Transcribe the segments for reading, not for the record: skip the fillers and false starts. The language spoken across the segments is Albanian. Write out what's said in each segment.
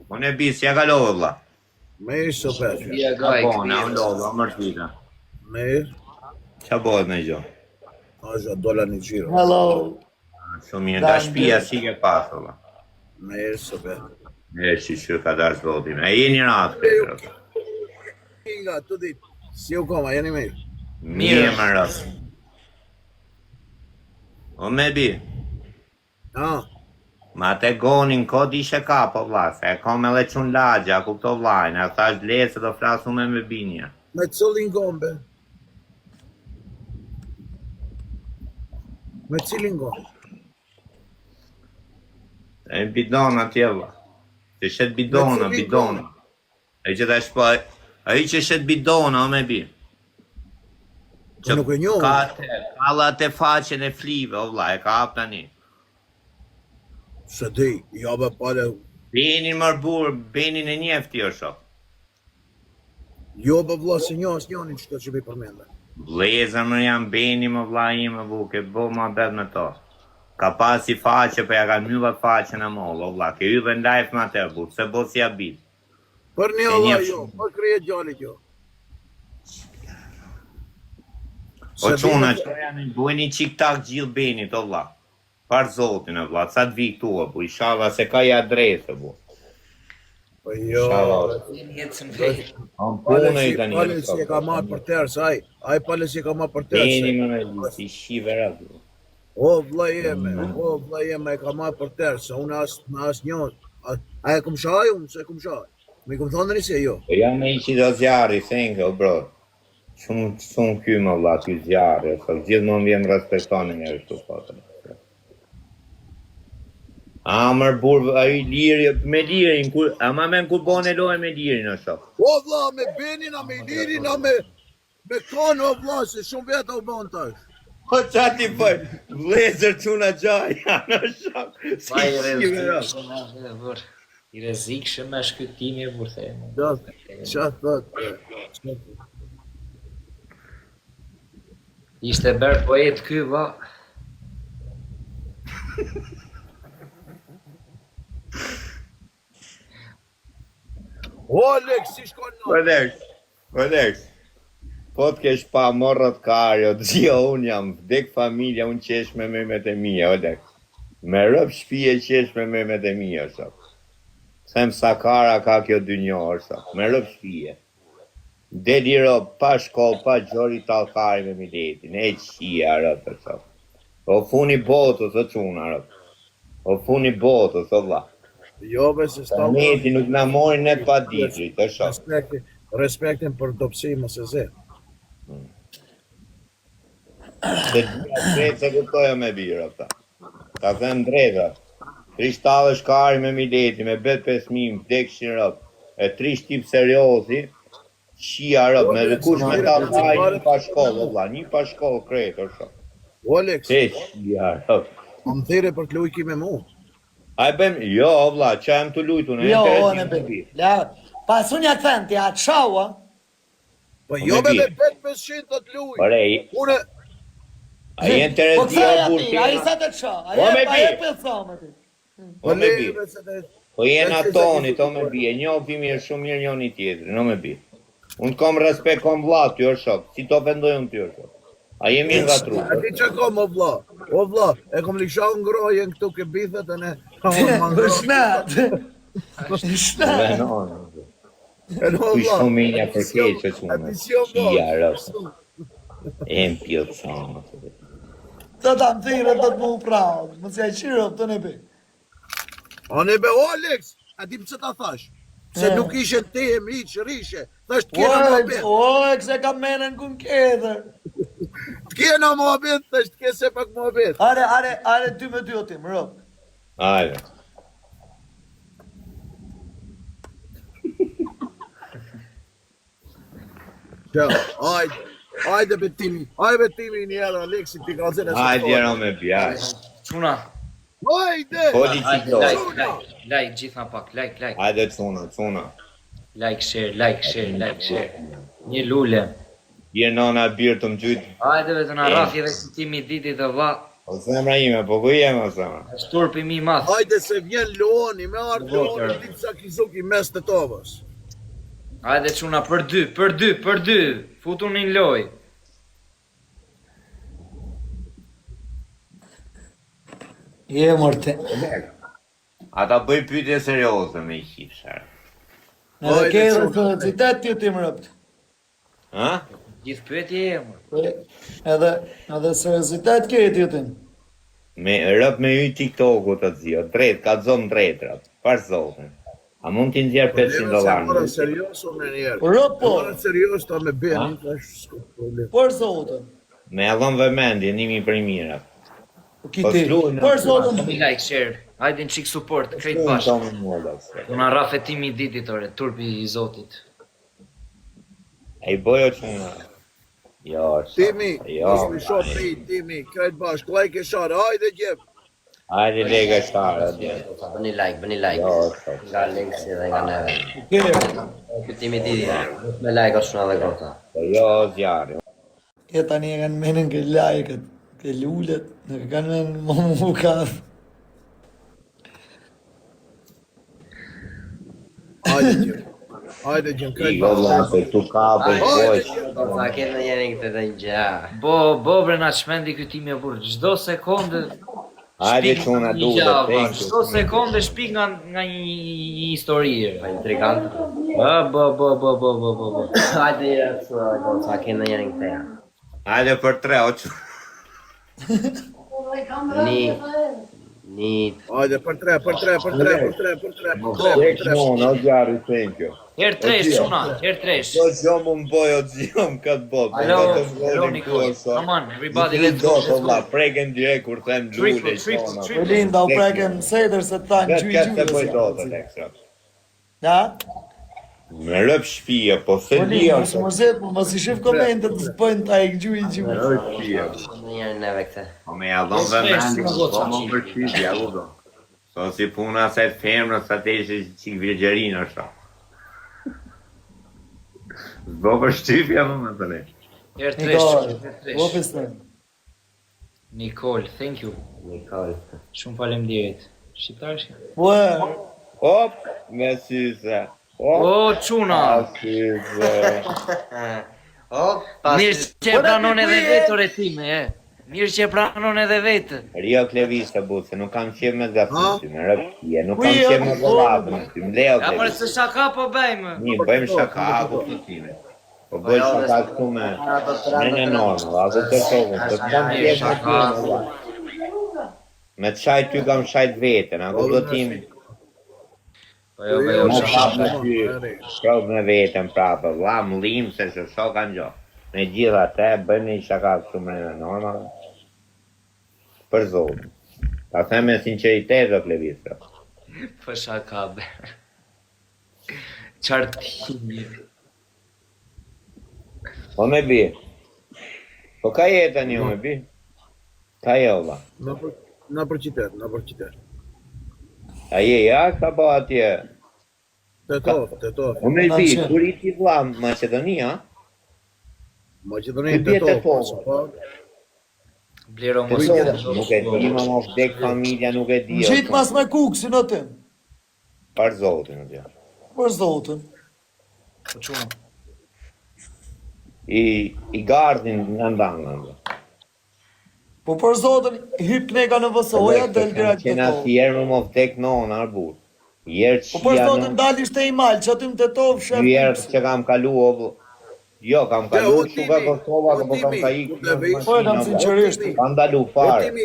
Unë e bis, ja kalove, vlla. Mirë, super. Bona, unë lova, mërtvita. Mirë. Qa bëhet me gjo? Aja dola një gjiro. Hello. Shumë mirë, da shpia si ke pasë, vlla. Mirë, super. E që ka dash votim. E jeni ratë, Petro. Inga, tu ditë. Si u koma, jeni mirë? Mirë më ratë. O me bi, ma te gonin kod ishe ka, po vlla, se e kom edhe qun lagja, kupto vlajnë, e thash lesë do flasu me binja. Me cilin gombe? Me cilin gombe? E bidona tje, vlla. Që shet bidona. E që ta shpaj, a i që shet bidona, o me bi. Që nuk e njohë. Ka atë faqen e flive, o vlla, e ka hap tani. Se di, jabe pale... Benin mërbur, benin e njefti o shok. Jo, bë vla, se njohës njonin që të që bi përmende. Vlezër më janë beni më vlla ime buke, bo ma bet me to. Ka pasi faqe, për ja ka myllat faqen e mollë, o vlla, ke yve në live më atër bu, se bo si abit. Për një Allah jo, për krije gjallit jo. O quna, që janë në bujni qik-tak gjithë benit, o vlla. Par zotin e vlla, sa të vi këtu e bu, ishala se ka i adresë bu. Po jo, pale si e ka marrë për tërë, saj, aj pale si e ka marrë për tërë. Beni më me lu, si shive rëgë. O vlla jeme, e ka marrë për tërë, se unë as njohë. A e kum shaj unë, se kum shaj. Me kum thonë nëse jo. Po jam me i që do zjarë, thank you, bro. Shumë ky më vlla, ky zjarë, se gjithë më vjen respektoni njerë shtu fatën. A mër burë, a i liri, me lirin, ama men kur bone lojë me lirin o shok. O vlla, me benin, a me lirin, a me kanë o vlla, se shumë veta u bon tash. O qa ti për, vlezër quna gjaj, janë o shok. Pa i rezikshëm, i rezikshëm me shkytimi e burthejnë. Qa thot? Ishte bërë poet ky, va. O, Alex, si shkon në? Alex, po t'kesh pa morët karjo, dhja unë jam, vdek familja, unë qesh me memet e mija, Alex. Me rëp shpije qesh me memet e mija, shok. Them sa kara ka kjo dy njohër, shok, me rëp shpije. Dedi rëp, pa shkoll, pa gjori talkari me miletin, e qia rëp, shok. O funi botës, o quna rëp. O funi botës, o vla. Jo, se s'ta neti nuk na morin net pa ditri, të shok. Respektin për dopsi më se ze. Se drejtë se këtoja me bira, ta. Ta them drejta. 3 shkari me mileti, me bet 5.000, vdek shirëp. E 3 shtip seriozi, qia rëp, me kush me ta taj një pa shkollë, vla, një pa shkollë kretë, o shok. O, Alex, Se qia rëp. më thire për të lujki me mu. A e bëm, jo, vla, qa jem të lujtu, në Jo, interesim ne të bi. Pas unë ja të thënë, ti atë shaua. Po jo me bet 500 të të luj. Pare, Une, a je interes Po dhja kësaj burë ati, a i sa të të shau, a e pëllësome ti. O me bi. lejve se të... Po jena toni, to me bi, e njohë mirë shumë mirë njoni tjetëri, no me bi. Unë kom respekt, kom vla ty o shok, si to vendoj unë ty o shok. A jemi nga tru. A ti që kom o vla? O vla, e kom lisha ngrojen këtu ke bithet e ne... Shnet. Shnet. Venon. E no Kuj vla. shumë minja për keqë që unë. Edicion Qia vla. rësë. E më pjotë sama. Të ta më thire të të mu pravë, më se e qirë të ne për. A ne be, o Alex, a ti pëse ta thash? Se nuk ishe ti e mi që rishe, thash t'kjena më abet. O, e këse ka menën kun keder. T'kjena më abet, thash t'kese pak më abet. Are 2-2 o tim, rëp. Ajde. Qa, ajde betimi njërë, Alexi, t'i ka zene se Ajde, jero me bjaj. Quna. Ajde! Kodi qito. Like, gjitha pak, like. Ajde, cuna. Like, share. Një lule. Je nona birë të më gjytë. Hajde vetë në rafi dhe këtimi ditit dhe va. O zemra ime, po ku jem o zemra? Është turpi mi madh. Hajde se vjen Luani, me ardë Luani, ditë sa Kizuki mes të tovës. Hajde çuna për dy. Futuni në loj. Je mërte. Ata bëj pyetje serioze me i qifshar. Në dhe ke recitet ti ti më rëpt. Ha? Gjithë pyetje e mor. Edhe seriozitet ke ti ti. Me rëp me hy TikToku të zio, drejt, ka zonë drejt rëp, par zotin. A mund t'i nxjerë $500? Mora serios o me njerë. Rëp po, Mora serios ta me beni, tash s'ka problem. për zotën. Me allon vëmendje, nimi për i mira. Po kiti, s'luajnë për aty. zotën. Një like, share. Hajde në qik support, krejt bashkë. Una rafetimi i ditit ore, turpi i Zotit. E i bojo që në... Jo, Timi, jo, mos mi shoh ti, Timi, krejt bashkë, like e share, hajde gjep. hajde lega shtarë, atje. Bëni like. Jo, Nga linksi dhe nga neve. Ke, Kytimi ti, me like është shumë dhe gota. po jo, zjarë. e tani e kanë menën ke lajket, ke lullet, në kanë menën mu ka... Hajde gjep, I krejt golla, bashkë. se tu ka bëj poqë. Sa ketë në njërin këtë të një. Bo bre na çmendi ky timi e burr. Çdo sekondë Hajde shpik që unë një duhet, gjava, thank you. çdo sekondë shpik nga një histori. Pa intrigant. Bo. Hajde një të gota, sa ketë në njërin këtë ja. Hajde për 3, oqë. Një, Hajde për tre. No, zjarë, thank you. Herë tresh çuna, herë tresh. Po gjom më boj o gjom këtë botë. Hello Nicole. Come on, everybody, let's go. Let's go. Preken direkt kur them gjule. Po linda u preken sejder se ta në gjyë Këtë të bëj gjyë. do të leksra. Da? Me rëp shpije, po se Po di linda, o së më zetë, po mos i shif komentet të bëjnë ta e gjyë gjyë. rëp shpije. në njërin neve këtë. Po me jallon dhe mendi, po më për shpije, u do. So si puna se të femrë, sa të ishe qik virgjerinë është. Zdo për shqipja më me të ne. Herë tresh. Nikol, Herë tresh. opis të. Nicole, thank you. Nikol. Shumë faleminderit. Shqiptar. Po e, Hop, me syze. Hop, O çuna. syze. O, pas... Mirë që e pranon edhe vetë ore time, e. Mirë që e pranon edhe vetë. Rio Klevis të butë, se nuk kam qef me zgafinë, me rëpje, nuk kam Ui, qef me o, zëllatën me ty, më leo Ja për Klevis. se shaka po bëjmë. Një, bëjmë shaka, aku të time. Po bëjmë shaka këtu me në normë, aku të tokën, të të kam qef me ty me zëllatën. Me të shajt ty kam shajt vetën, aku do tim Po jo, më shaka. prap me ty, shkrob me vetën prapë, vla më lim se so kanë gjo. Me gjitha te, bëjmë një shaka këtu me në normë, për zotë. Ta them me sinceritet o Klevis. Po shaka be. Qartimi. Po me bi. Po ka jetë një me bi? Ka je ola. Na për qytet. A je jashtë apo atje? Te tof. Po me bi, kur i ti vla Macedonia? Maqedoni Ku te bie te tof. Blero Po mos. nuk e di, ma mos dek familja, nuk e di. në qitë mas me kukë, si në tim. Par zotin, atje. Për zotën. Po çuna. I gardin në ndangën. Po për zotën, hyp knega në vësoja, del direkt të Qena tovë. si jerë më mof dek non, arbur. Jerë Po për qia zotën, në... dalisht e i malë, që aty më të tovë, shef. Jerë që kam kalu o... Jo, kam kalu shuka Kosova, po kam ka ikë. Po e kam sinqerisht. Kam dalu fare. Timi,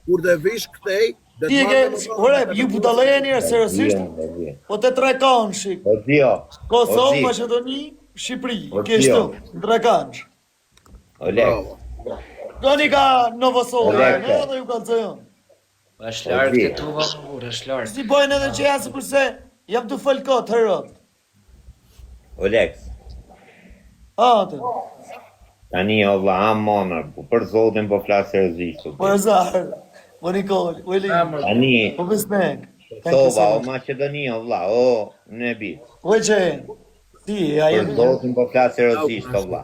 kur dhe vish këtej, dhe Ti e ke, ore, ju budalëja njerë, seriosisht, Vjen. po të tre kanë shik. Po dio. Kosovë, di. Maqedoni, Shqipëri, Po kështu, dio. tre kanë. Olek. Doni ka Novosovë, Olek. ne edhe ju ka zëjon. Është larg te tu vallë, është larg. Si bojnë edhe që janë sikurse jam të fal kot herët. Olex. Atë, Tani o vlla am monër, po për zotin po flas seriozisht. po e zarë, po Nikol, Willi, Tani po besnek. Kosova, o Maqedonia, o vlla, o nebi. Po që, ti, a Për jemi, zotin po flas seriozisht, o vlla.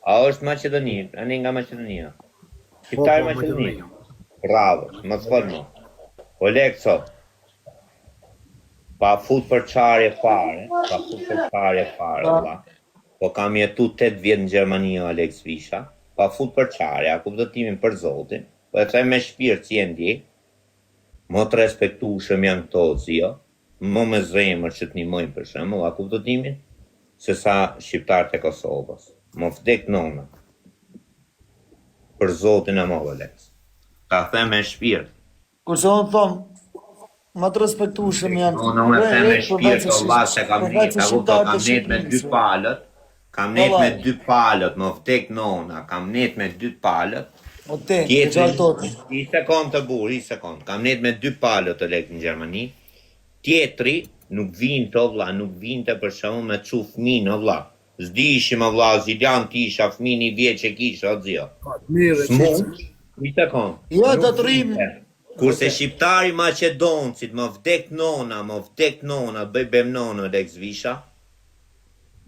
A është Maqedoni? Ani nga Maqedonia. Shqiptar Maqedoni. Bravo, më të fol më. O Lekso, pa fut për qarje fare, valla. Po kam jetu 8 vjet në Gjermani, Alex Visha, pa fut për qarje, a kuptotimin për Zotin, po e them me shpirt si e ndjek, më të respektueshëm janë këto zio, më me zemër që të nimojnë për shembull, a kuptotimin, se sa shqiptarët e Kosovës. Më vdek nona. Për Zotin e mos, Alex. Ta them me shpirt. Kurse unë thom, më të respektueshëm janë. Unë me them me shpirt, valla se kam net, kam net me 2 palët. Kam net me 2 palët, më vdek nona, kam net me 2 palët. O te, e gjallë tote. I sekond të burr, i sekond. Kam net me 2 palët të lek në Gjermani. Tjetri nuk vinte vlla, nuk vinte për shkakun me çu fëmin vlla. S'dishim vlla, Zidjan tisha fëmin I vjeç që kisha o zio. Mirë, Smut, i sekond. Jo të të rrim. Kurse shqiptari Maqedoncit më vdek nona, bëj bem nona Lex Visha.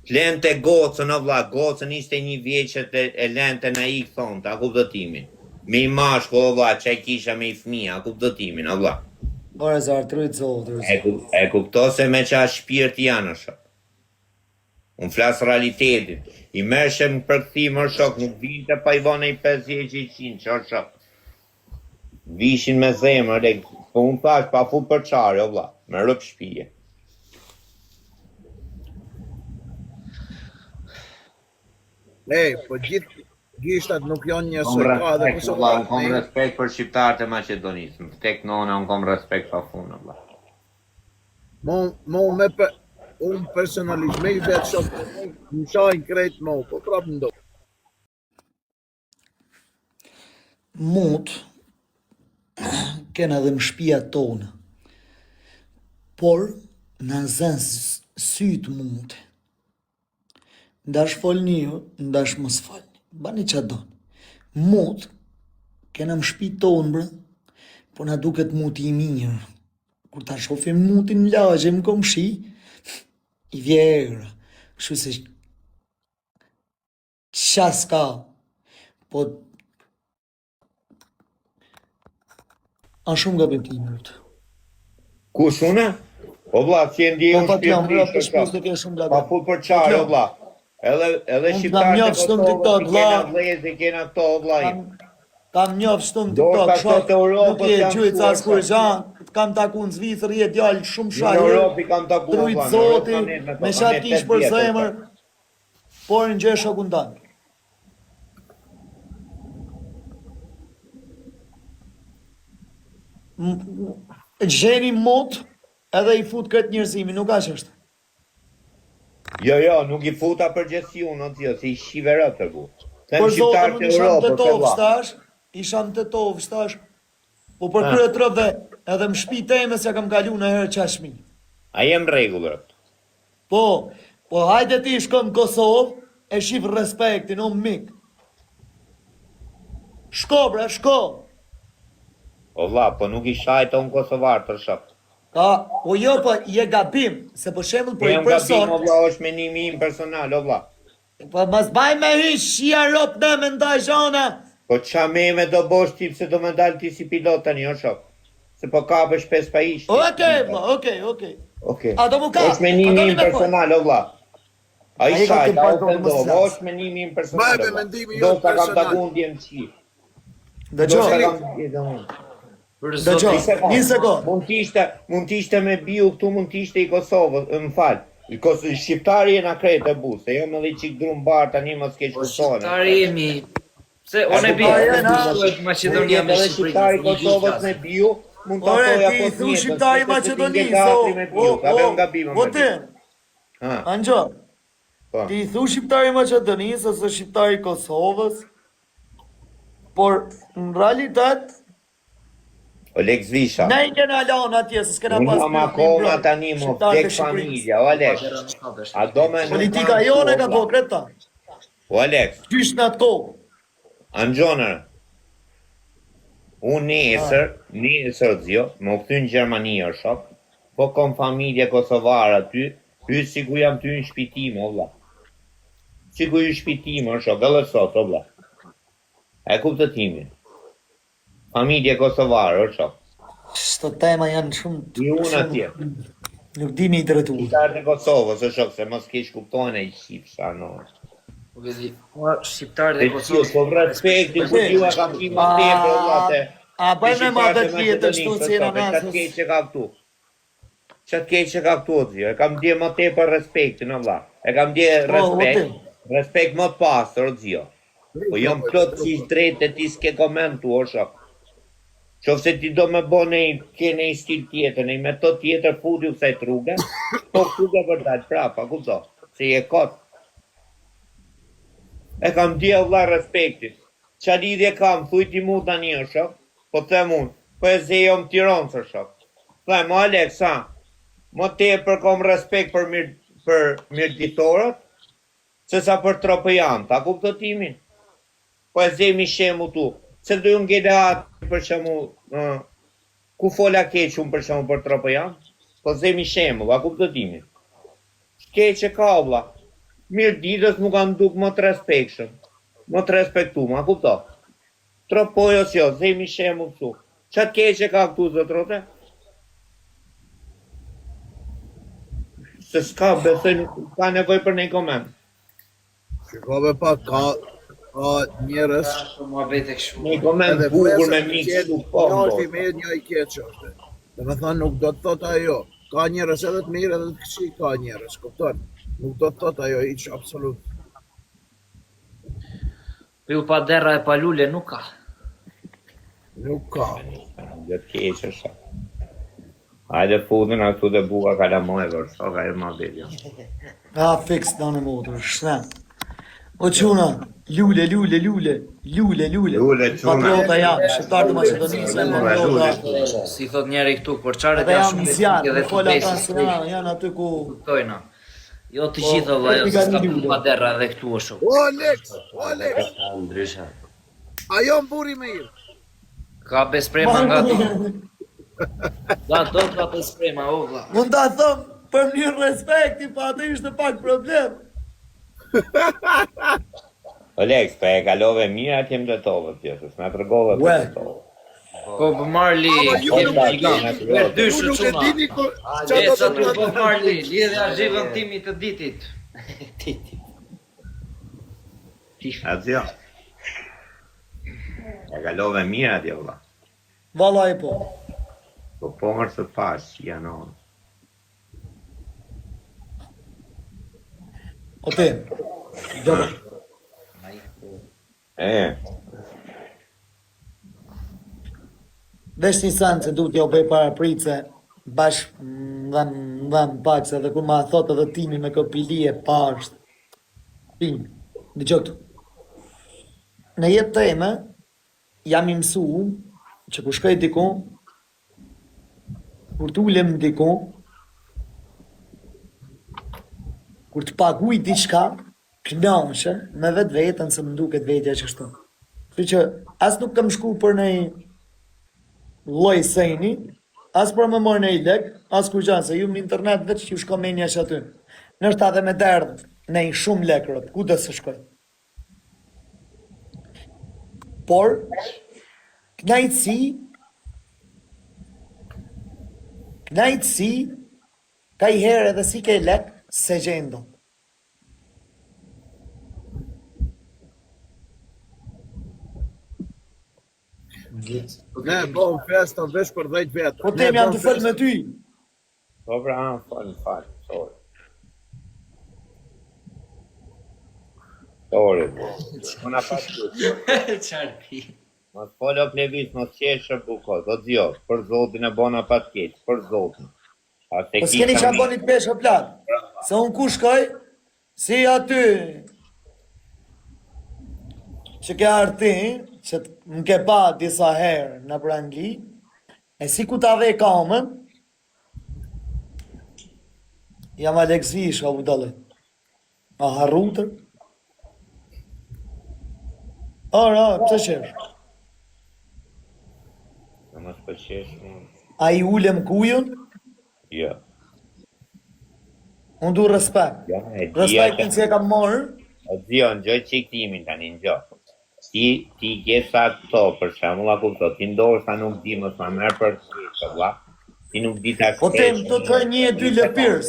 Lente gocën, o vlla, gocën ishte 1 vjeçet e lente na I thon, a kuptotimin. Me I mashkull, o vlla, çaj kisha me I fëmia, a kuptotimin, o vlla. Ora zartrujt zotër. E kupto se me qa shpirt janë, o shok. Unë flasë realitetin. I mershem për këthim, o shok, nuk vinte pa I vone I 50-100, o shok. Vishin me zemër, po unë thash, pa fu për qare, o vlla, me rëp shpije. Po gjithë gishtat nuk janë njësoj, ka dhe Unë kom respekt për shqiptarët e Maqedonisë, më tek nona unë kom respekt pa funë, vlla. Unë personalisht, me I vetë shokë, më shajnë krejt mo, po prapë ndo. Mut, kena dhe më shpia tonë, por në zënë sytë mut. Ndash folni ju, ndash mos folni. Bani që donë. Mut, kena më shpi tonë, bre, po na duket muti I mirë. Kur ta shofim mutin në lagje më komshi, I vjerë. Kështu se qa s'ka, po a shumë gabim ti mut. Kush une? O vlla, si e ndje Po unë pa t'jam, bre, për shpirtrisht, shpus të ke shumë pa gabim. fut për qare, o vlla. Edhe shqiptarët e Kosovës I kena vlezë, I kena këto, o vlla. Kam njofë shtunë Dorta TikTok, këto të Europës nuk je janë gjujtë shkuar as kur gjanë, kam taku në Zvicër, je djallë shumë Në shahir, Europë I kam taku, trujt vlla, në zoti, Europë kanë me qatë kish për zemër, por në gjesh o kundan. Gjeni mot, edhe I fut këtë njërzimi, nuk ashtë është. Jo, nuk I futa përgjithsi unë, o tjo, se I shive rëtë të bu. Por zotë, unë ishan të tovë stash, po për kërë të rëve, edhe më shpi teme se kam kalu në herë qashmi. A jem regullë rëtë. Po hajde ti shkëm Kosovë, e shif respektin, o mik. Shko, bre, shko. O vlla, po nuk I shajtë unë Kosovar për shok. Po jo, po je gabim, se për shembull për I person. Gabim, o vlla, është menimi im personal, o vlla. Po mas baj me hish, shia rop në me ndaj zhona. Po qa me do bosh tip se do me dalë ti si pilot tani, o shok. Se po kapësh 5 pa ishtë. Okej. A do mu ka? është menimi im personal, o vlla. A I shajtë, a o pëndovë, është menimi im personal, Bajme o vlla. mendimi Do jo të kam personal. taku ndje në qi. Dhe Do gjo, të kam ndje dhe unë. Për dhe zotin. gjo, një sekund. Mund t'ishte me biu këtu, mund t'ishte I Kosovës, më falë. Shqiptari jena krejt e bu, se jam edhe I qik drum bar tani më s'ke Po shkursone. shqiptari jemi... Se, unë e bi, Macedonia me Edhe shqiptari Kosovës me biu, mund të atoja Ti po thu shqiptari Macedonisë, o ti, Angjo, ti thu shqiptari Macedonisë ose shqiptari Kosovës, por në realitet, O Lex Visha, ne I kena lanë atje, se s'kena unë pas jam akoma tani më vdek familja, o Alex. A do me Politika jone ka po kreta, O Alex, qysh në atë kohë. Anxonër, unë nesër zjo, më këty në Gjermani o shok, po kom familje kosovare aty, pyet si ku jam ty në shpitim, o vlla. Si ku ju shpitim, o shok, edhe sot, o vlla. E kuptëtimin. familje kosovare, o shoh. Shto tema janë shumë... I unë atje. Nuk di me i drejtu. Shqiptarët e Kosovës, o shoh, se mos keq kuptojnë e shqipsa, no. Po vedi, shqiptarët Dhe e që, Kosovës... po respekti, ku ju e kam pi më tepër, vllate. A bëjmë ma dhe tjetër shtu si në Qatë nësës. keq që ka këtu. Qatë keq që ka këtu, zjo. E kam dje më tepër respektin, o vlla. E kam dje respekt. Respekt më të pastër, o zjo. Po jam plot si drejt e ti s'ke komentu, o shoh. Qofse ti do me bo kene i stil tjetër, një metod tjetër futi u kësaj rrugë, po rrugë për dalë prapa, kupto, se je kot. E kam dje vlla respektit. Qa lidhje kam, thuj ti mu tani o shoh, po them unë, po e ze jom Tiranë o shoh. Them, o Alex, më tepër kom respekt për mirëditorët, se sa për tropëjan, ta kupto timin? Po e zemi shemu tu. Se do ju ngele atë për shemu, ku fola keq unë për shemu për tropëjan, po zemi shemu, a kuptotimin. Keq e ka vlla. Mirë ditës mu kanë duk më të respektshëm, më të respektum, a kupto? Tropojo s'jo, zemi shemu këtu. Qatë keq e ka këtu, zotrote? Se s'ka, besoj, ka nevoj për një koment. Shikove pak, ka njerës Ma vete kështu. Një koment bukur me mikë s'u po. Një është i mirë, një i keq është. Dhe me thënë nuk do të thot ajo. Ka njerës edhe të mirë edhe të këqij ka njerës, kupton? Nuk do të thot ajo iq absolut. Ju pa derra e pa lule nuk ka. Nuk ka. Dhe të keq është. Hajde futën ashtu dhe buka kalamoj vërë, ka e ma bedja. A fix në në motor, shna. O quna, lule. Lule, quna. Patriota janë, shqiptarë të Macedonisë, patriota. Si thot njeri këtu, por qarët Edhe janë janë shumë misjanë, dhe në të fola ta besit se janë aty ku... tojna. Jo të gjitha vlla, jo se s'ka pa derra edhe këtu o shumë. O Alex, Ndryshe. ajo më buri mirë. Ka besprema nga ti. Da, do ka besprema, o vlla. Mund ta thëm për një respekti, pa atë ishte pak problem. Alex, pa e kalove mirë atje më të tovë tjesë, s'na të rgove për të tovë. Po për Marli, ju kem nuk e gigant, dini. për dy Ju nuk e shëquna. dini E sa tu po Marli, lidhja zhivën timi të ditit. A zjo? E kalove mirë atje vlla. Valla e po. Po pomër së pas, janë onë. O te, gjaba. Vesh një sanë që du t'jo bëj para pritse, bashk më pak se dhe kur ma thot edhe timi me këpili e pasht. Pim, në gjoktu. Në jetë teme, jam i mësu që ku shkoj dikon, kur t'ullem dikon, kur të paguj diçka, knaqe me vetë vetën se më duket vetja që shto. Kështu që as nuk kam shku për një lloj sejni, as për më morë në i lek, as kur gjanë, se ju në internet veç që ju shko menja që aty. Nështë edhe me derdh në i shumë lekrët, ku dhe se shkoj. Por, knajtësi, ka i herë edhe si ke lek, se gjendo. Ne, po, në festa vesh për 10 vetë. Po tem jam të fëllë me ty. Po pra, falë, sorry. Sorry, më pasur. Qarpi. Mos folo plevis, mos qeshë buko, do t'jo, për zotin e bona pat keq, për zotin. Po s'keni që abonit peshë plak. Se unë ku shkoj, si aty, që ke arti, që më ke pa disa herë në për Angli, e si ku t'ave kamën, jam Alex Vish, a u dalë. A harrutër? Ara, pëse qesh? Në mos përqesh, A i ulem kujën, jo. unë du respekt. Ja, e Respektin që e kam marrë, O zio, në gjoj qik timin tani, në gjoj. ti gjesa këto, për shembull, a kupton, ti ndoshta nuk di më sa merr për të vlla. Ti nuk di ta Po tem të ka 1-2 lëpirës.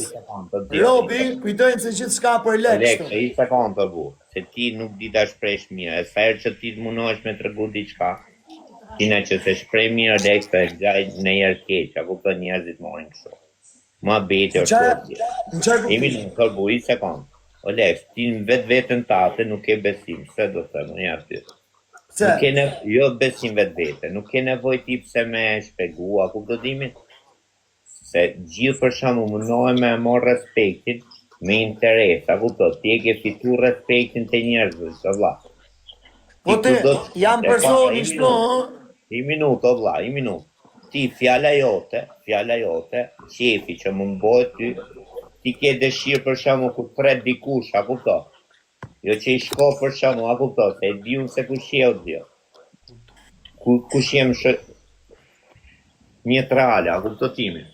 Robi, kujtojnë se gjithë s'ka për Lek, lekë. i sekond të bu, se ti nuk di ta shpresh mirë, e sa herë që ti munohesh me tregu diçka, ti na që se shpreh mirë Lek, të gjaj në herë keq, a kupton njerëzit morin kështu. Ma bete është Në çfarë Imi në kërbu, i sekond. O Lek, ti në vetën tate nuk ke besim, se do të më një aty. Nuk ke jo besim vetë, nuk ke nevojë ti pse me shpjegua, ku do dimi? Se gjithë për shembull mundohem me marr respektin me interes, a kupton? Ti e ke fitu respektin te njerëzit, të vlla. Po te, jam personi shto, I minuto, vlla, i minuto. Ti fjala jote, qefi që më mbojt ty, ti ke dëshirë për shembull kur pret dikush, a kupton? Jo që i shko për shembull, a kupton? Se e di unë se kush je o Dio. Kush jem neutrale, a kupton timin?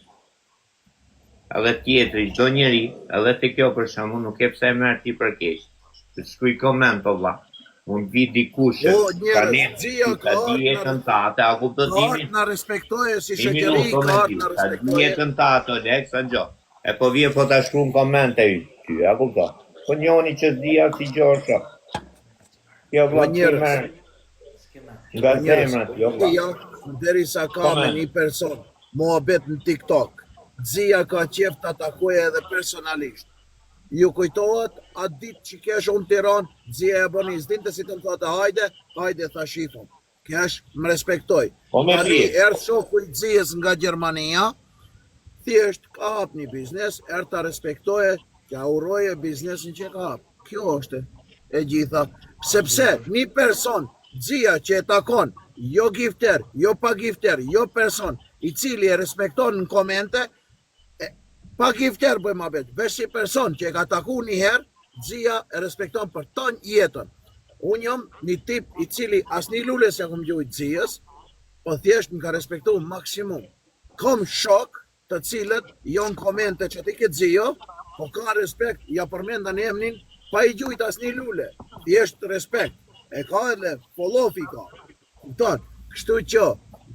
Edhe tjetri, çdo njeri, edhe te kjo për shembull nuk e pse e merr ti për keq. Të shkruaj koment o vlla. Mund vi dikush ka jetën tate, a kupton timin? Na respektoje si shoqëri, na respektoje. Jetën tate, Lek, sa gjë. E po vjen po ta shkruan komente ty, a kupton? Po njoni që s'dia si gjosha. Kjo vlla merr. Nga zemra, jo vlla. Derisa ka me një person, muhabet në TikTok, Xhia ka qef të atakoje edhe personalisht. Ju kujtohet, atë ditë që kesh unë Tiranë, Xhia e bëni zdinte si të më thote, hajde tha shifëm. Kesh më respektoj. Tani erë shoku i Xhias nga Gjermania, thjesht ka hap një biznes, erë ta respektoje, ka uroje biznesin që ka hap. Kjo është e gjitha. Sepse një person, Xhia që e takon, jo gifter, jo pa gifter, jo person, i cili e respekton në komente, pa gifter bëjmë abet, veç si person që e ka taku një herë, Xhia e respekton për ton jetën. Unë jam një tip i cili as një lule se kom gjujt Xhias, po thjesht më ka respektu maksimum. Kom shok të cilët janë komente që ti ke Xhio, po ka respekt, ja përmenda në emnin, pa i gjujt as një lule, thjesht respekt. E ka edhe follow-fi ka. Kupton, kështu që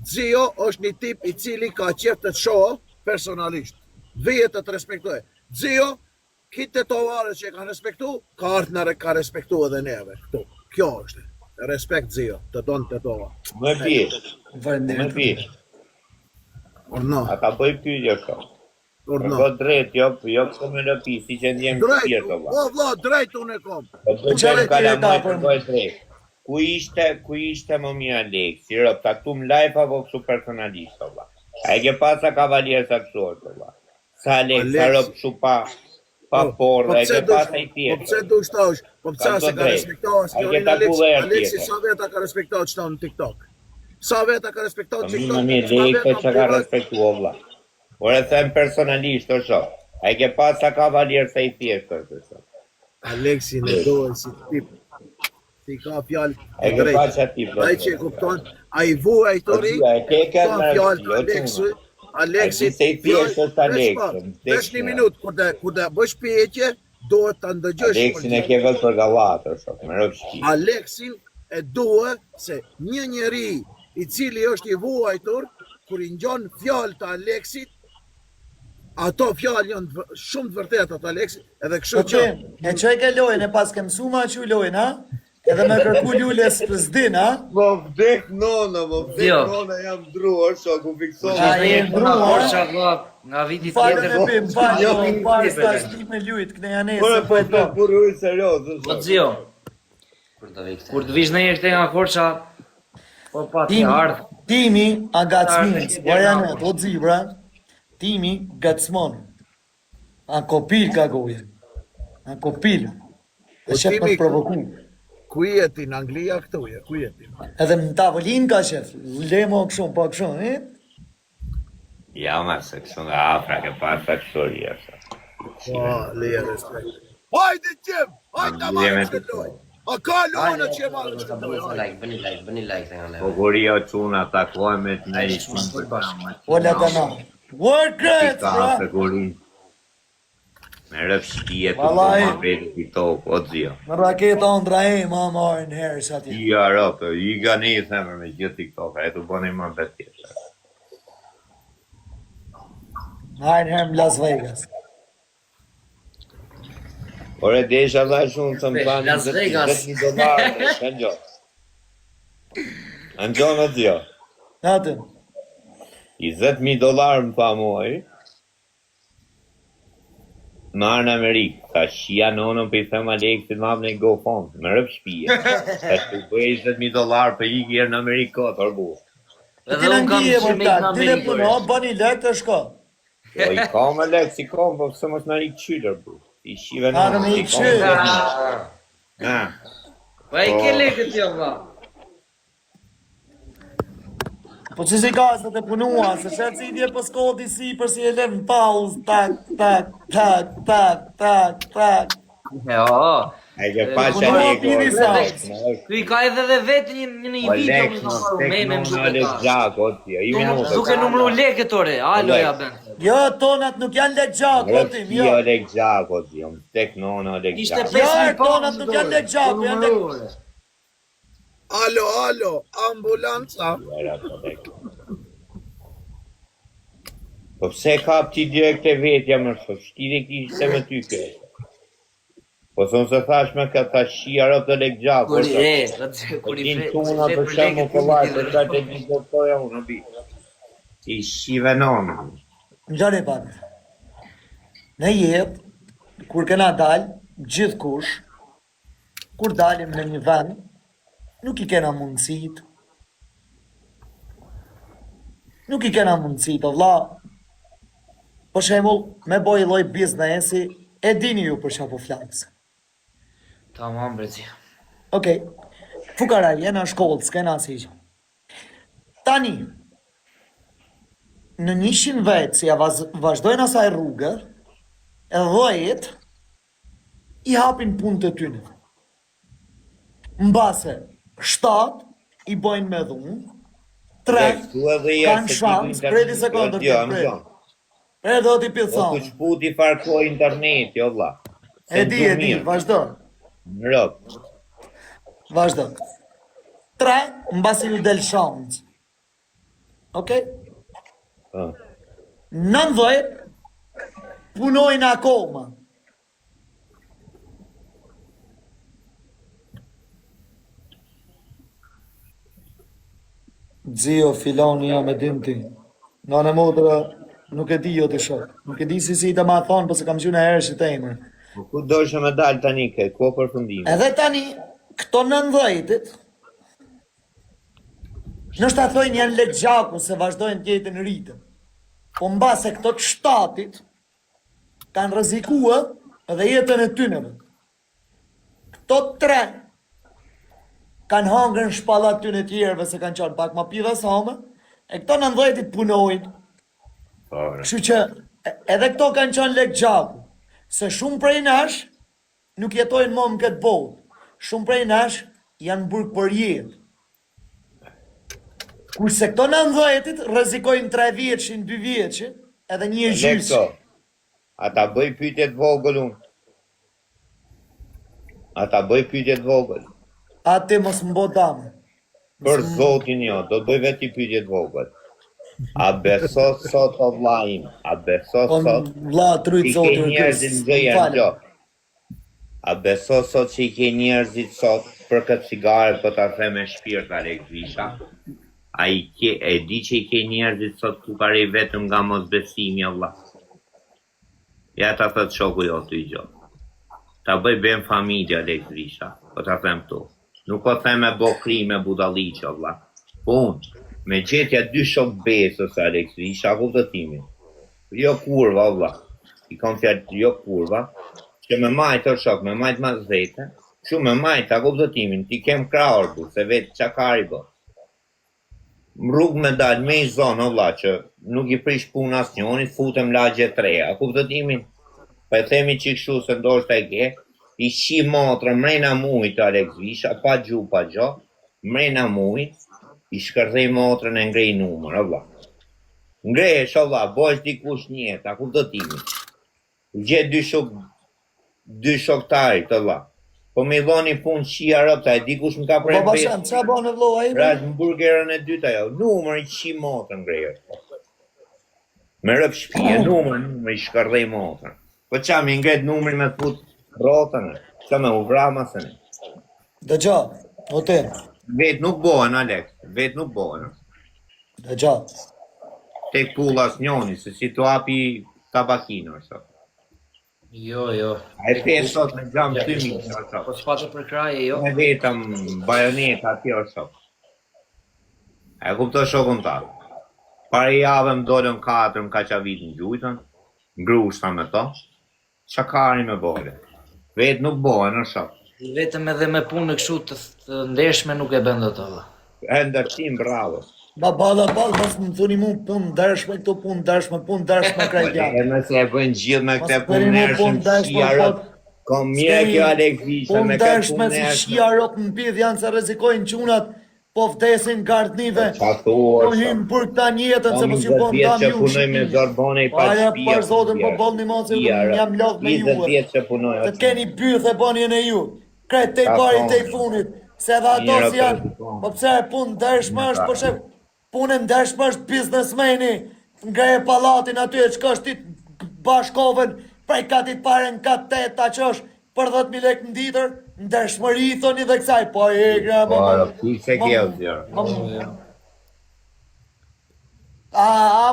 Xhio është një tip i cili ka qef të shohë personalisht. Vijet të respektoje. Xhio, kitë të tovarës që kanë respektu, ka ardhë në ka respektu edhe neve. Këtu. Kjo është. Respekt Xhio, të tonë të tovarë. Më pi. Orno. Ata bëj pyetje këto. Orno. Po drejt, jo këto me lëpi, si që ndjem drejt, po vlla, drejt unë e kom. Ku ishte më mirë Lek, si rëp, ta këtu më live apo kështu personalisht, valla. A e ke pasa kavalier sa kështu është, valla. Sa Lek, sa rëp kështu pa porë, e ke pasa i tjetë. Po pse du shtosh, po pse se ka respektohet, Aleksi sa veta ka respektohet qëta në TikTok. Sa veta ka respektohet TikTok. Lek për që ka respektuar, valla. Por e them personalisht, o shok. A e ke pasa kavalier sa i tjetë, është. Aleksi në dojë si tip. Si ka fjallë e ke pacha ti, ai që e kupton, ai vuaj tori, ka fjallë Aleksi, se i thjesht është Aleksi. Vesh një minut, kur dhe bësh pyetje, duhet të ndëgjosh. Aleksin e ke vetë për gallatë, shok, me rëpshki. Aleksin e duhet se një njeri i cili është i vuajtur, kur i ngjon fjallë të Aleksit, ato fjallë janë shumë të vërtetë të Aleksit, edhe kështu që... E që e ke lojnë, e pas ke mësuma që lojnë, ha? Edhe me kërku lulles për zdin, ha? Më vdek nona, jam druar, shok, u fiksova. A e ndruar? Nga viti Falë tjetër. me bim, falë sta shti me lujt, këne janesë, po e to. Burruj serios, Po Xhio, kur të vish në jeshtë te nga Korça, po pa të ardhë. Timi a gacminës, Bajanet, o Xhibra, timi gacmon. A kopil ka goje. A kopil. E shep me të provoku. Ku jeti në Anglia këtu je, ku jeti? Edhe në tavolin ka shef, lemo këshon, pa këshon, e? Ja, ma se kështu nga afra, ke pasa kështu rjesë. Leja respekt. Hajde qem, hajde ta marrë që loj. A ka lojnë që marrë që loj. Bëni like se nga Po kur jo quna takojme të ne i shumë për Ola të na. Work great, bra! Me rëf shpije të Vallai. më vetë TikTok, o zio. Në raketa ndra e ma marrin herë që atje. I arapë, i ga një i themër me gjithë TikTok, e të bëni më vetë tjetër. Marrin herë në Las Vegas. Ore, desha dha shumë të më tani Las Vegas. $10,000, kanë gjo. Në gjo në zio. Natën. $20,000 më pa muaj. Marë në Amerikë, ta shia nonën për i thema lekë të mabë në GoFund, më rëpë shpije. Ta shtu bëj $20,000 për i kjerë në Amerikë këtë, orbu. Ti në ngije më talë, ti në puno, bëni lekë të shko. Jo, i ka me lekë, si ka, po pëse mos në rikë qyllë, orbu. I shive Ha, nonën, me i qyllë. Na, Pa i ke lekët jo, vlla. Po që si ka se të punua, se shetë si dje për skoti si për si e lem pauzë, tak, tak, tak, tak, tak, tak. Jo. e ke pa që punoj një pini sa. Ky ka edhe dhe vetë një Po video lekë, me në të tek me në më në lekë gjak, o tja, i minutë. Duke numru lekët ore, alo ja ben. Jo, tonat nuk janë lekë gjakë, Rëpë otim, shpije jo. o lekë gjak, o tja, më tek në lekë Ishte gjak. 5.000 tonat nuk janë lekë gjakë, janë lekë. Alo, ambulanca. Era të lekë. Po pse kap ti direkt e vetja më shumë, shtire kishte me ty kërë. Po thonë se thash me ka ta shia rëp të lekë gjakë. Kur i e, Po kur i tin flet tuna për shemë për lajë, për ka të gjithë të toja unë, në bi. Ti shive nonë. Në gjare pak. Në jetë, kur kena dalë, gjithë kush, kur dalim në një vend, nuk i kena mundësit. Nuk i kena mundësit, o vla. Për shemull, me boj loj biznesi, e dini ju për shapo flakës. Tamam brezi. Okej, fukara, jena shkollë, s'kena si që. Tani, në 100 vetë, si ja vazhdojnë asaj rrugë, e 10 i hapin punë të tyne. Mbase, 7 i bojnë me dhunë, 3 kanë shansë, predi sekundër Jo, të më predi. gjonë. Predi do t'i Po pilsonë. ku shputi farkoj internet, jo vla. E di, vazhdo, Në rëpë. vazhdo. 3, mbasi ju del shansë. Okej? 90 punojnë akoma. Zio, filoni jam e dim ti. Nga në motra, nuk e di jo të shok. Nuk e di si të ma thonë, përse kam gjuna herë që të emër. Po ku dojshë me dalë tani ke, ko përfundime. Edhe tani, këto 90-it, nështë ta thojnë janë lekë gjaku se vazhdojnë tjetën rritën. Po mba se këto të 7-it, kanë rëzikua edhe jetën e tyneve. Këto 3 kanë hangër në shpallat tyne tjerëve se kanë qanë pak ma pidhe same, e këto 90-it punojnë. Kështu që edhe këto kanë qanë lekë gjaku, se shumë prej nash nuk jetojnë më në këtë botë. Shumë prej nash janë burg për jetë. Kurse këto 90-it rrezikojnë 3 vjeçin, 2 vjeçin, edhe një gjysë. Lekso, ata bëj pyetjet vogël unë. Ata bëj pyetjet vogël. Ate mos më bo damë. Për zotin jo, do të bëj veti pyetjet vogël. A beso sot o vlajim? A beso Po sot? vlla trujt I ke zotin njerëzit në gjëja në gjokë. A beso sot që i ke njerëzit sot për këtë cigare për ta the me shpirt Alex Visha? A i ke, e di që i ke njerëzit sot ku kare vetëm nga mos besimi Allah. Ja ta thët shoku jo të i gjokë. Ta bëj ben familje Alex Visha, po ta them tu. Nuk o them me bo kri me budalli që Allah. Po unë, me gjetja 2 shok besës Alex Visha, ku të timin. Jo kurva, Allah. I kam fjallë jo kurva, që me majtë o shok, me majtë ma zete, që me majtë, a ku të timin, ti kem kraur bu, se vetë që ka i bë. Më rrugë me dalë me i zonë, Allah, që nuk i prish puna asë njonit, futem lagje 3, a ku të timin, pa e themi që kështu se ndoshta e ke, i shi motra mrena mujt Alex Visha, pa gju, pa gjo, mrena mujt, i shkërdhej motrën e ngrej numër, Allah. Ngresh, Allah, bojsh dikush njetë, a ku të timi. Gjetë dy shoktari të vlla. Po me dhoni punë qia rëpta, e dikush më ka Baba Shem, qa bane vlo a i? Raz në burgerën e dyta jo, numër i qi motën grejo. Me rëp shpije, numër i shkardhej motën. Po qa mi ngret numëri me të fut rotën, qa me u vramasën. Dëgja, o te. Vetë nuk bohen, Alex, vetë nuk bohen. Dëgja. Tek pullas njoni, se si tu api tabakinë, është. Jo. A e pe sot me gjam 2.000, është. Po s'pate për kraje, jo. Me vetëm bajoneta atje, është. E kupto shokun ta. Pare javë më dolën 4 më ka qa vitë në gjujtën, ngrushta me to, qakari me bole. Vetë nuk bohen, është. Vetëm edhe me punë kështu të ndeshme nuk e bën dot alla. E ndërtim, bravo. Balla, mos më thuni mu punë dërshme, këto punë dërshme krejtja. E nëse e bën gjithë me këte punë nërshëm, shia rëp, kom mire kjo Alex Visha me këtë punë punë si nërshëm. shia rëp në pidh janë se rezikojnë qunat, po vdesin gardnive, Qa thua, po hinë për këta njetën, se mos ju po ndam ju punoj me zorbone i pa Aja shpia. për zotën po bëllë një mos e jam lodh me 20 juve. vjetë që punoj. Të keni byth e bënjen e ju. Kretë te i pari te i funit. Se dhe ato Mira, si janë, po. po pse e punë dërshme është, po shef, punë ndërshme është biznesmeni. Nga e palatin aty e qka është ti bashkoven, prej katit pare në kat 8 ta që është për 10.000 lek në ditër, ndërshmëri i thoni dhe kësaj, po e gra më Po, ti se kjo, zjarë.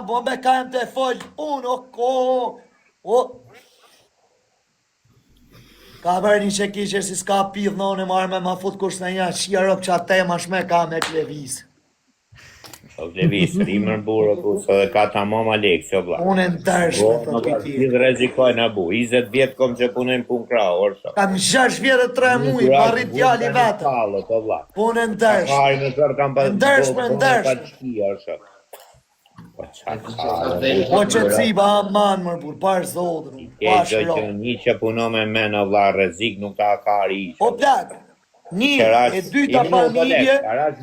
bo me kajem të folj, unë, o, ka bërë një që kishe si s'ka pidh në unë e marrë me ma fut kush në një shia rëp që atë tema shme ka me klevis. O Levis, rimër burë, ku së dhe ka ta mama Alex, jo vla. Unë e ndërshme të Nuk piti. gjithë rezikoj në bu, 20 vjetë kom që punojnë punë krahë, orë Kam 6 vjetë 3 mujë, ma rrit djali vetë. O vla. Unë e ndërshme. Kari në sërë kam pas... Ndërshme. Po qa Po që ciba aman mërë burë, parë zotën, Ke pash gjë që ro. një që puno me men o vla rezik nuk ta kari ishë. O plak, një e dyta familje,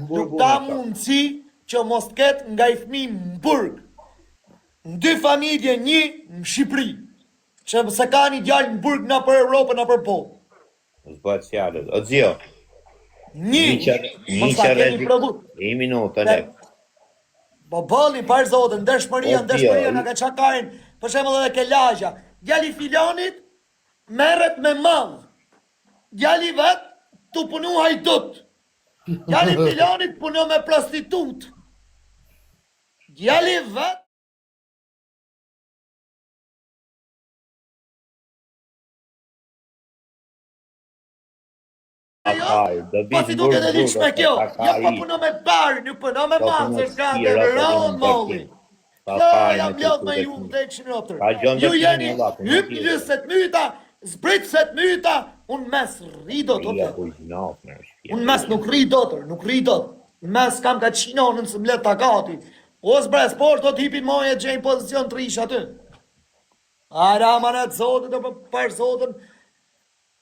nuk ta mundësi që mos të ketë nga i fmi më burg. Në 2 familje, një në Shqipëri, që se ka një djallë në burg në për Europë, në për Polë. Zbët fjallët. O zio, Një një që rezik... I minutë, Alex. Po bëlli, parë zotën, ndërshmëria në ka qakarin, për shemë dhe ke lagja. Djali filonit, merret me madhë. Djali vetë, tu punu hajdut. Djali filonit punu me prostitut. Djali vetë, po si duke dhe liqme kjo, ja po puno me barë, nuk puno me madhë, se shka dhe rëllë molli. Jo, jam lodh me ju dhe që njotër. Ju jeni hyp 20 myta, zbrit 7 myta, unë mes rri do të të. Unë mes nuk rri do të, nuk rri do të. Unë mes kam ka qinonën së mlet të gati. O zbre sport, do t'hipin moje gjenjë pozicion të rish aty. Ara manet zotën, do për zotën,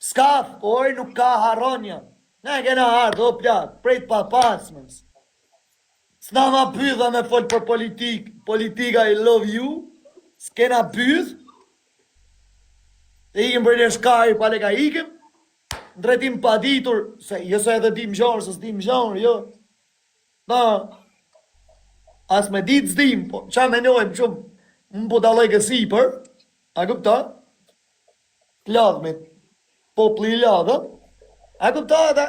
s'ka, oj nuk ka haronja. Ne kena ardhë, o plak, prejt pa pasmës. S'na ma pydha me fol për politika I love you, s'kena pydh, të ikim për një shkari, pale ka ikim, në drejtim pa ditur, se jëso edhe dim zhonër, se s'dim zhonër, jo. Na, as me dit s'dim, po, qa menojmë shumë, më po dalej kësi për, a këpta, pladhmit, popli I ladhë, a këpta edhe,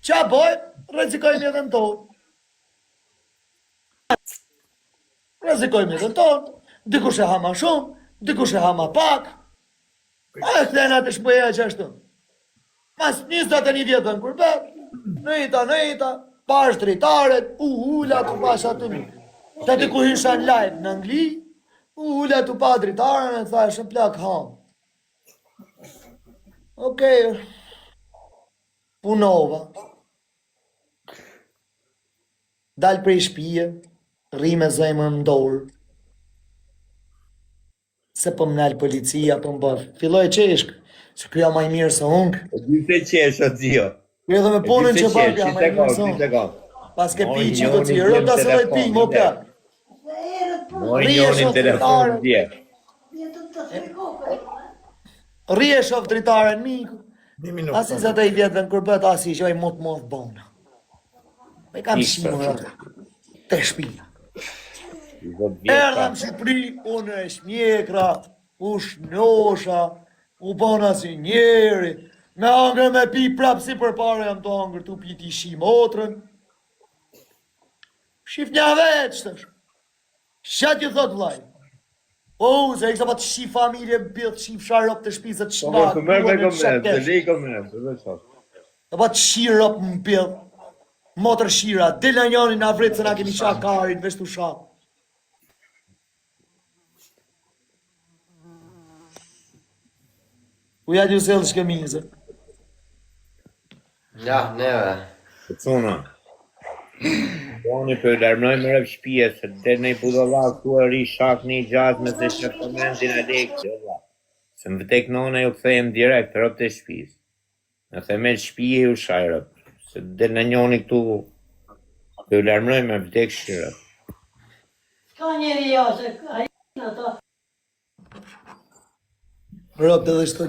qa bojmë, rezikojmë jetën tonë. Rezikojmë jetën tonë, dikush e hama shumë, dikush e hama pak, a e këtena të shpëja që ashtu. Mas 21 vjetën kur betë, nëjta, pash dritaret, ula të pasha të mi. Të të ku hisha në live në Angli, ula të pa dritaren e thashë plak hamë. Okej, punova. Dal prej shpije, rri me zemër më dorë. Se po më nalë policia, po më bërë. Filloj qeshkë, që kjo ma I mirë se unë. Dy se qeshë, o zio. Kjo edhe me punën që bërë, kjo ma I mirë se unë. Pas ke pi që këtë që rëpta se dhe pi, mo pja. Moj njonin telefon dje. Rrie shof dritaren miku. Një minutë. Asi sa të i vjetëve në kërbet, asi që i mot bona. Me kam shimë rëta. Te shpia. Erdha në Shqipëri, unë e shmjekra, u shnosha, u bona si njeri, me angër me pi prapë si për pare jam të angër të piti shi motrën. Shif një veç tësh. Shatë ju thot vlaj. O, se e kësa pa të shi familje bëllë, të shif sharop të shpizet shmak. Të pa të shirop më bëllë, motër shira, del në njëni në avritë se na kemi shakarin, veç të shak. U ja t'ju selë shkemizë. Ja, neve. Cuna. Doni për lërmënoj më rëpë shpije, se dhe në i budolak ku e ri shak një gjatë me se që komentin e lekë, se më vëtek nona ju këthejmë direkt rëpë të shpijës. Në themel shpije ju shajrëp, se dhe në njoni këtu për lërmënoj më vëtek shirëp. Ka njeri jo, se a i në to. Rëpë dhe shto